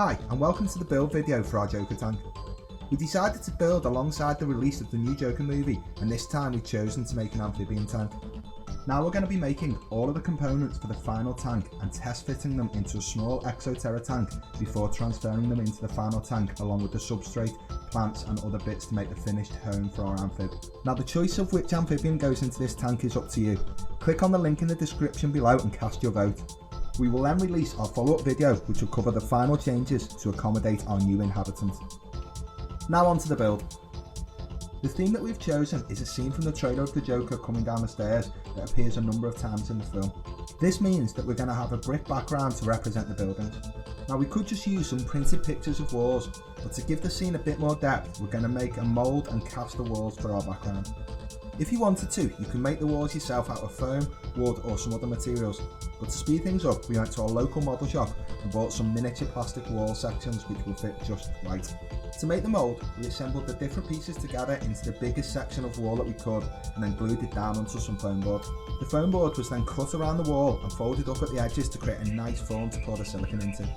Hi and welcome to the build video for our Joker tank. We decided to build alongside the release of the new Joker movie, and this time we've chosen to make an amphibian tank. Now we're going to be making all of the components for the final tank and test fitting them into a small Exoterra tank before transferring them into the final tank along with the substrate, plants and other bits to make the finished home for our amphib. Now the choice of which amphibian goes into this tank is up to you. Click on the link in the description below and cast your vote. We will then release our follow-up video which will cover the final changes to accommodate our new inhabitants. Now on to the build. The theme that we've chosen is a scene from the trailer of the Joker coming down the stairs that appears a number of times in the film. This means that we're going to have a brick background to represent the buildings. Now we could just use some printed pictures of walls, but to give the scene a bit more depth we're going to make a mould and cast the walls for our background. If you wanted to, you can make the walls yourself out of foam, wood or some other materials, but to speed things up we went to our local model shop and bought some miniature plastic wall sections which will fit just right. To make the mould, we assembled the different pieces together into the biggest section of wall that we could and then glued it down onto some foam board. The foam board was then cut around the wall and folded up at the edges to create a nice form to pour the silicone into.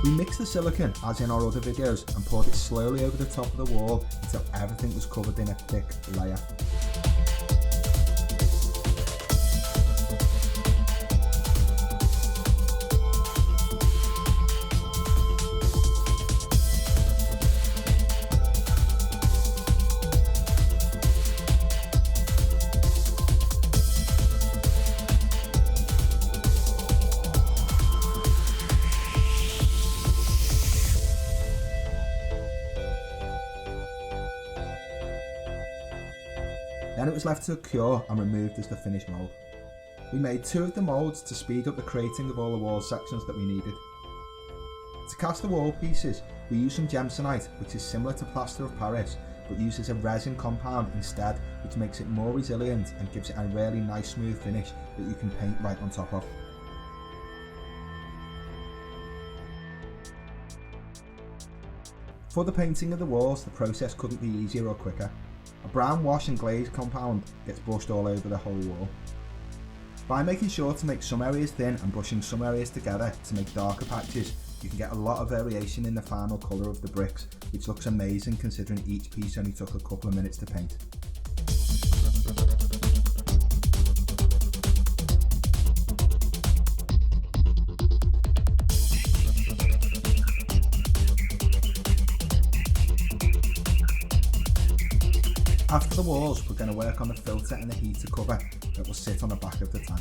We mixed the silicone as in our other videos and poured it slowly over the top of the wall until everything was covered in a thick layer. Then it was left to cure and removed as the finished mould. We made 2 of the moulds to speed up the creating of all the wall sections that we needed. To cast the wall pieces, we used some gemsonite, which is similar to plaster of Paris, but uses a resin compound instead, which makes it more resilient and gives it a really nice smooth finish that you can paint right on top of. For the painting of the walls, the process couldn't be easier or quicker. A brown wash and glaze compound gets brushed all over the whole wall. By making sure to make some areas thin and brushing some areas together to make darker patches, you can get a lot of variation in the final colour of the bricks, which looks amazing considering each piece only took a couple of minutes to paint. After the walls, we're going to work on the filter and the heater cover that will sit on the back of the tank.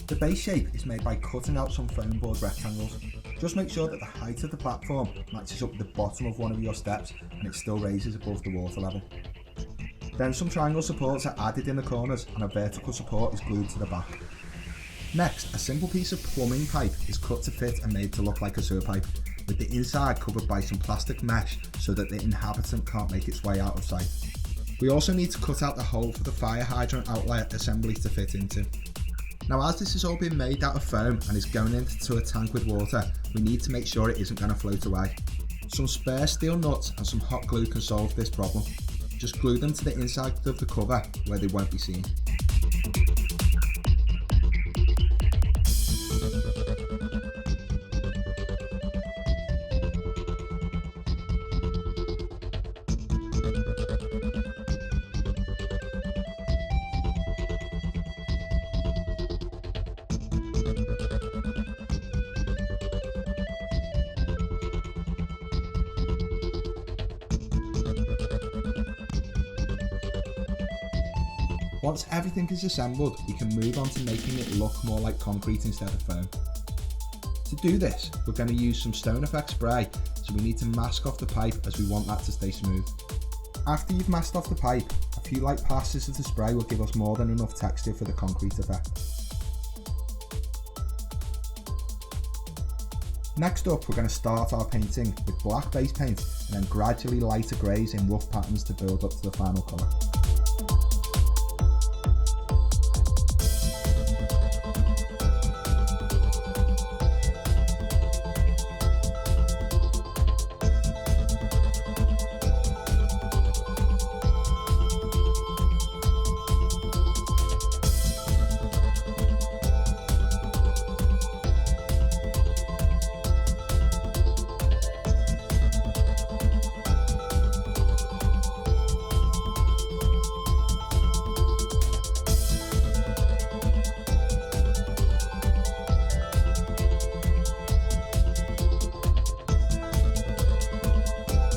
The base shape is made by cutting out some foam board rectangles. Just make sure that the height of the platform matches up with the bottom of one of your steps and it still raises above the water level. Then some triangle supports are added in the corners and a vertical support is glued to the back. Next, a simple piece of plumbing pipe is cut to fit and made to look like a sewer pipe, with the inside covered by some plastic mesh so that the inhabitant can't make its way out of sight. We also need to cut out the hole for the fire hydrant outlet assembly to fit into. Now as this has all been made out of foam and is going into a tank with water, we need to make sure it isn't going to float away. Some spare steel nuts and some hot glue can solve this problem. Just glue them to the inside of the cover where they won't be seen. Once everything is assembled, we can move on to making it look more like concrete instead of foam. To do this, we're going to use some stone effect spray, so we need to mask off the pipe as we want that to stay smooth. After you've masked off the pipe, a few light passes of the spray will give us more than enough texture for the concrete effect. Next up, we're going to start our painting with black base paint and then gradually lighter greys in rough patterns to build up to the final colour.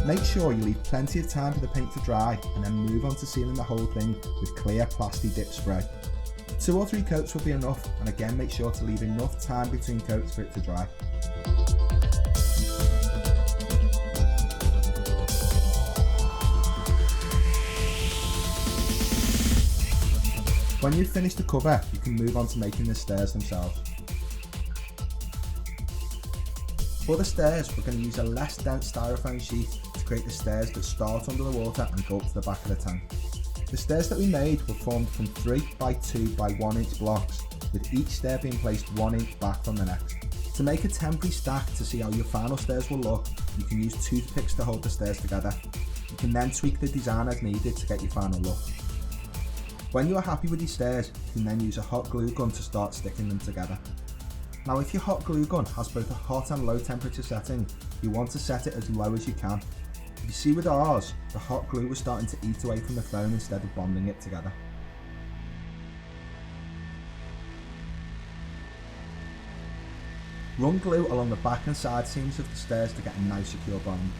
Make sure you leave plenty of time for the paint to dry and then move on to sealing the whole thing with clear plastic dip spray. 2 or 3 coats will be enough, and again make sure to leave enough time between coats for it to dry. When you've finished the cover, you can move on to making the stairs themselves. For the stairs, we're going to use a less dense styrofoam sheet to create the stairs that start under the water and go up to the back of the tank. The stairs that we made were formed from 3 by 2 by 1 inch blocks, with each stair being placed 1 inch back from the next. To make a temporary stack to see how your final stairs will look, you can use toothpicks to hold the stairs together. You can then tweak the design as needed to get your final look. When you are happy with your stairs, you can then use a hot glue gun to start sticking them together. Now if your hot glue gun has both a hot and low temperature setting, you want to set it as low as you can. If you see with ours, the hot glue was starting to eat away from the foam instead of bonding it together. Run glue along the back and side seams of the stairs to get a nice secure bond.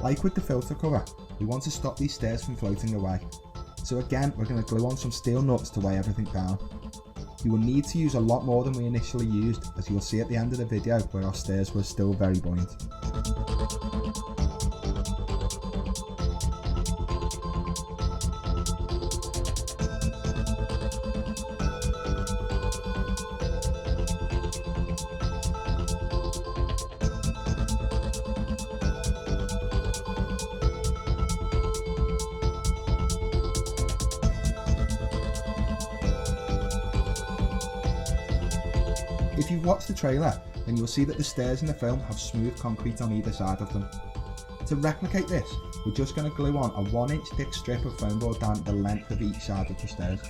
Like with the filter cover, we want to stop these stairs from floating away. So again, we're going to glue on some steel nuts to weigh everything down. You will need to use a lot more than we initially used, as you will see at the end of the video where our stairs were still very buoyant. If you've watched the trailer, then you'll see that the stairs in the film have smooth concrete on either side of them. To replicate this, we're just going to glue on a 1 inch thick strip of foam board down the length of each side of the stairs.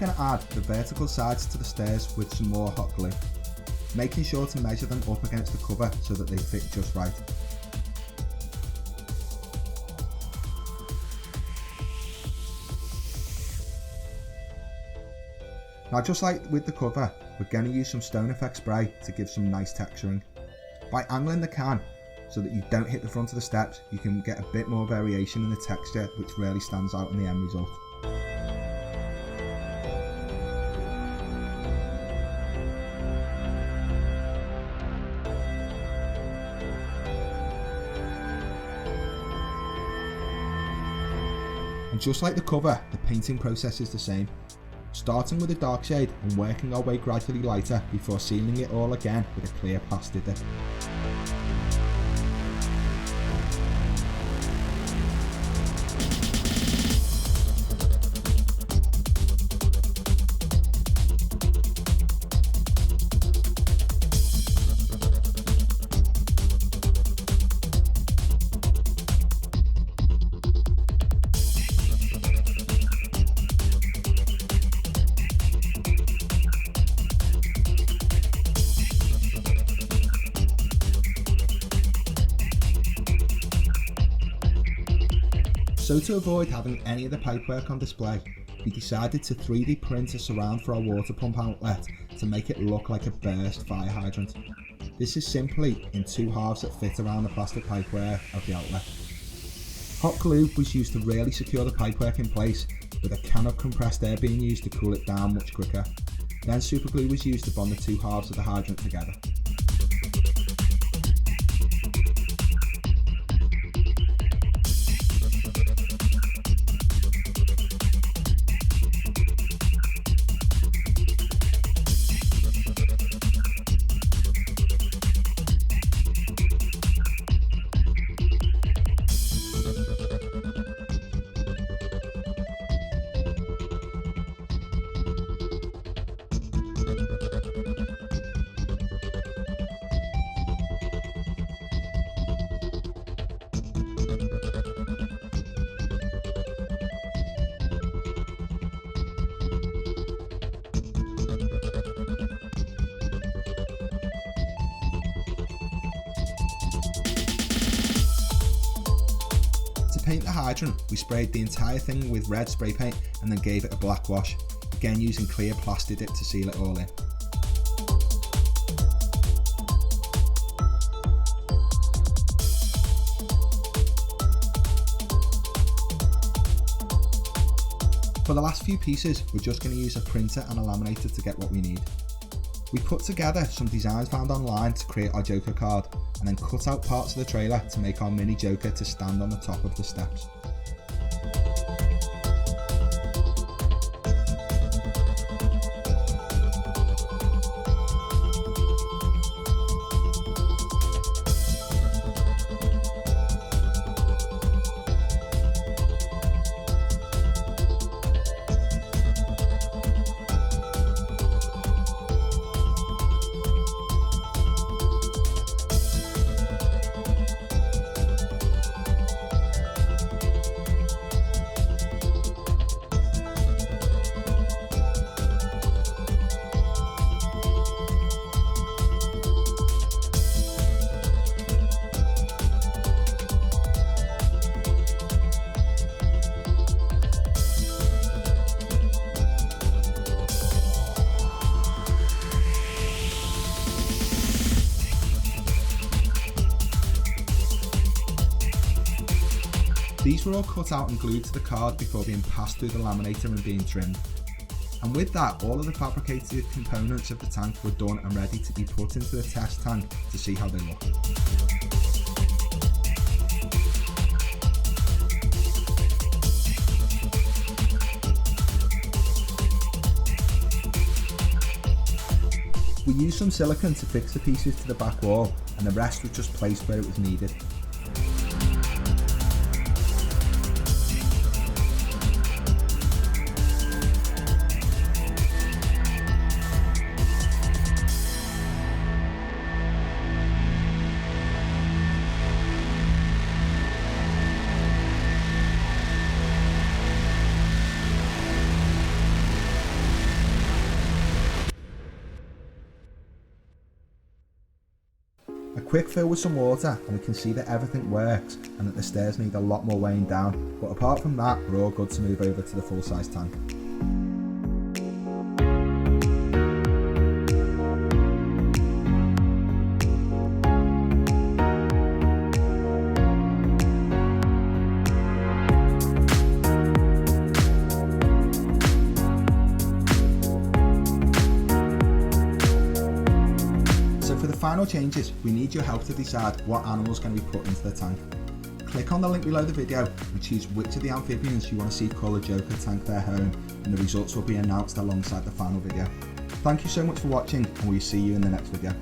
going to add the vertical sides to the stairs with some more hot glue, making sure to measure them up against the cover so that they fit just right. Now, just like with the cover, we're going to use some stone effect spray to give some nice texturing. By angling the can so that you don't hit the front of the steps, you can get a bit more variation in the texture, which really stands out in the end result. And just like the cover, the painting process is the same. Starting with a dark shade and working our way gradually lighter before sealing it all again with a clear plastic dip. So to avoid having any of the pipework on display, we decided to 3D print a surround for our water pump outlet to make it look like a burst fire hydrant. This is simply in two halves that fit around the plastic pipework of the outlet. Hot glue was used to really secure the pipework in place, with a can of compressed air being used to cool it down much quicker. Then super glue was used to bond the two halves of the hydrant together. To paint the hydrant, we sprayed the entire thing with red spray paint and then gave it a black wash, again using clear plastic dip to seal it all in. For the last few pieces, we're just going to use a printer and a laminator to get what we need. We put together some designs found online to create our Joker card, and then cut out parts of the trailer to make our mini Joker to stand on the top of the steps. These were all cut out and glued to the card before being passed through the laminator and being trimmed. And with that, all of the fabricated components of the tank were done and ready to be put into the test tank to see how they look. We used some silicone to fix the pieces to the back wall, and the rest was just placed where it was needed. quick fill with some water and we can see that everything works and that the stairs need a lot more weighing down, but apart from that we're all good to move over to the full size tank. For the final changes, we need your help to decide what animals are going to be put into the tank. Click on the link below the video and choose which of the amphibians you want to see call the Joker tank their home, and the results will be announced alongside the final video. Thank you so much for watching, and we'll see you in the next video.